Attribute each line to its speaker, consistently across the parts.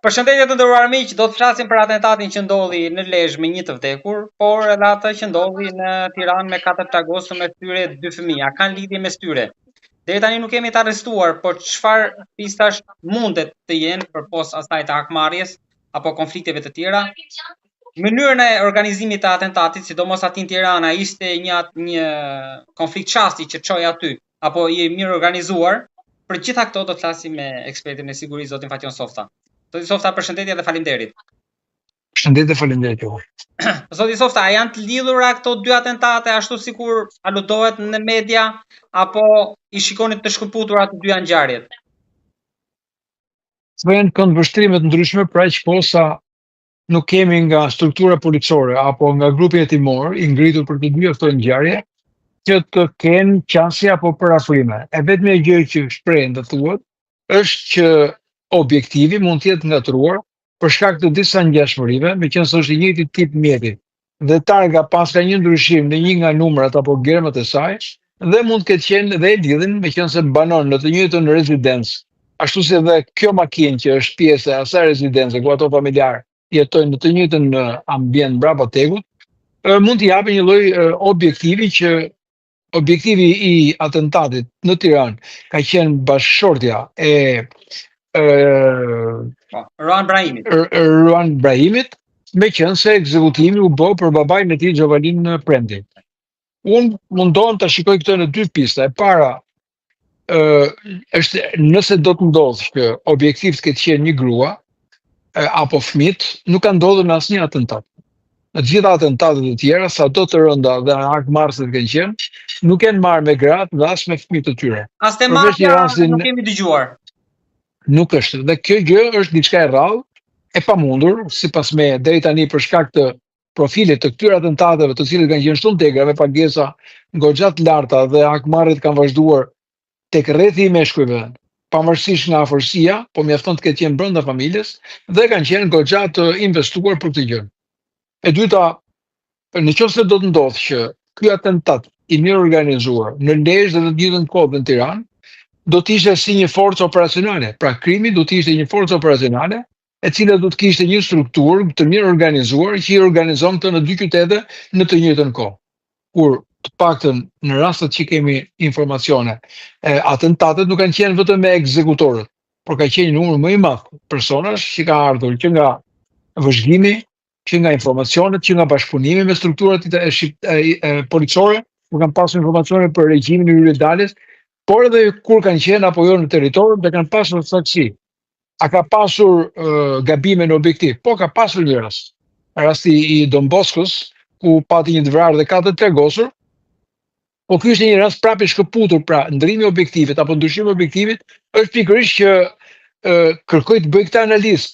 Speaker 1: Përshëndetje të nderuar miq, do të flasim për atentatin që ndodhi në Lezhë me 1 të vdekur, por edhe atë që ndodhi në Tiranë me 4 agostë me shtyre 2 fëmijë. A kanë lidhje mes tyre? Deri tani nuk kemi të arrestuar, por çfarë pistash mundet të jenë përpos asaj të hakmarrjes apo konflikteve të tjera? Mënyrën e organizimit të atentatit, sidomos aty në Tiranë, ishte një konflikt çasti që çoi aty, apo i mirë organizuar? Për gjitha këto do të flasim me ekspertin e sigurisë zotin Fatjon Softa. Zoti Softa, përshëndetje dhe faleminderit.
Speaker 2: Përshëndetje, faleminderit juve.
Speaker 1: Zoti Softa, a janë të lidhura këto dy atentate ashtu sikur aludohet në media apo i shikoni të shkëputura të dyja ngjarjet?
Speaker 2: Janë këndvështrime të ndryshme, pra që posa nuk kemi nga struktura policore apo nga grupi hetimor i ngritur për të dyja këto ngjarje që të kenë qasje apo parafrime. E vetmja gjë që shprehen dhe thuhet është që objektivi mund të jetë ngatruar për shkak të disa ngjashmërive, meqense është i njëjti tip mjeti dhe targa pas ka një ndryshim në një nga numrat apo gërmat e saj dhe mund të ketë qenë dhe e lidhin meqense banon në të njëjtën rezidencë. Ashtu si edhe kjo makinë që është pjesë e asaj rezidence ku ato familjar jetojnë në të njëjtën ambient brapa tegut, mund të japë një lloj objektivi që objektivi i atentatit në Tiranë ka qenë bashkëshortja e
Speaker 1: Ruan
Speaker 2: Brahimit, meqense ekzekutimi u bë për babain e tij Xhovalin Prendi. Unë mundohem ta shikoj këtë në dy pista. E para është nëse do të ndodhë që objektiv të ketë qenë një grua apo fëmijët, nuk ka ndodhur në asnjë atentat. Në të gjitha atentatet e tjera, sado të rënda dhe hakmarrëse kanë qenë, nuk kanë marrë me gratë dhe as me fëmijët e tyre.
Speaker 1: As te mafja nuk kemi dëgjuar.
Speaker 2: Nuk është. Dhe kjo gjë është diçka e rrallë, e pamundur, sipas me deri tani për shkak të profilit të këtyre atentateve, të cilët kanë qenë shumë të egra me pagesa goxha të larta dhe hakmarrjet kanë vazhduar tek rrethi i meshkujve, pavarësisht nga afërsia, po mjafton të ketë qenë brenda familjes dhe kanë qenë goxha të investuar për këtë gjë. E dyta, nëse do të ndodhë që ky atentat i mirë organizuar në Lezhë dhe në të njëjtën kohë në Tiranë, do të ishte si një forcë operacionale. Pra krimi do të ishte një forcë operacionale e cila do të kishte një strukturë të mirë organizuar që i organizon këtë në dy qytete në të njëjtën kohë. Kur të paktën në rastet që kemi informacione, atentatet nuk kanë qenë vetëm me ekzekutorët, por ka qenë një numër më i madh personash që ka ardhur që nga vëzhgimi, që nga informacionet, që nga bashkëpunimi me strukturat policore, ku kanë pasur informacione për regjimin e Yridales, por edhe kur kanë qenë apo jo në territor, dhe kanë pasur saksi. A ka pasur gabime në objektiv? Po, ka pasur një rast. Rasti i Don Boskos, ku pati një të vrarë dhe 4 të agosur, po ky është një rast prapë i shkëputur, pra ndrimi i objektivit apo ndryshimi i objektivit është pikërisht që kërkoj të bëj këtë analizë.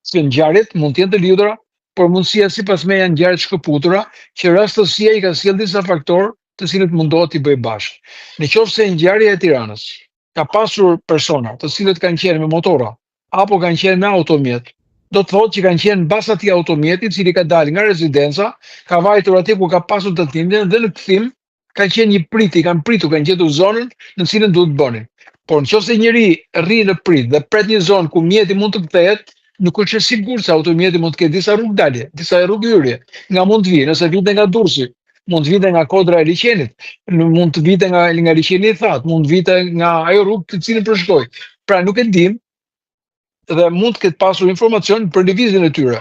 Speaker 2: Se ngjarjet mund të jenë të lidhura, por mundësia sipas me janë ngjarje të shkëputura, që rastësia i ka sjellë disa faktorë të cilët mundohet t'i bëj bashkë. Nëse ngjarja e Tiranës ka pasur persona të cilët kanë qenë me motora apo kanë qenë me automjet, do të thotë që kanë qenë mbas atij automjeti i cili ka dalë nga rezidenca, ka vajtur aty ku ka pasur të tindjen dhe në kthim kanë qenë një priti, kanë gjetur zonën në cilën duhet të bënin. Por nëse njëri rri në prit dhe pret një zonë ku mjeti mund të kthehet, nuk është e sigurt se automjeti mund të ketë disa rrugë dalje, disa rrugë hyrje, nga mund të vijë, nëse vite nga Durrësi, mund të vite nga kodra e liçenit, mund të vite nga liçeni i thatë, mund të vite nga ajo rrugë të cilën përshkoj. Pra nuk e dim dhe mund të ketë pasur informacion për lëvizjen e tyre.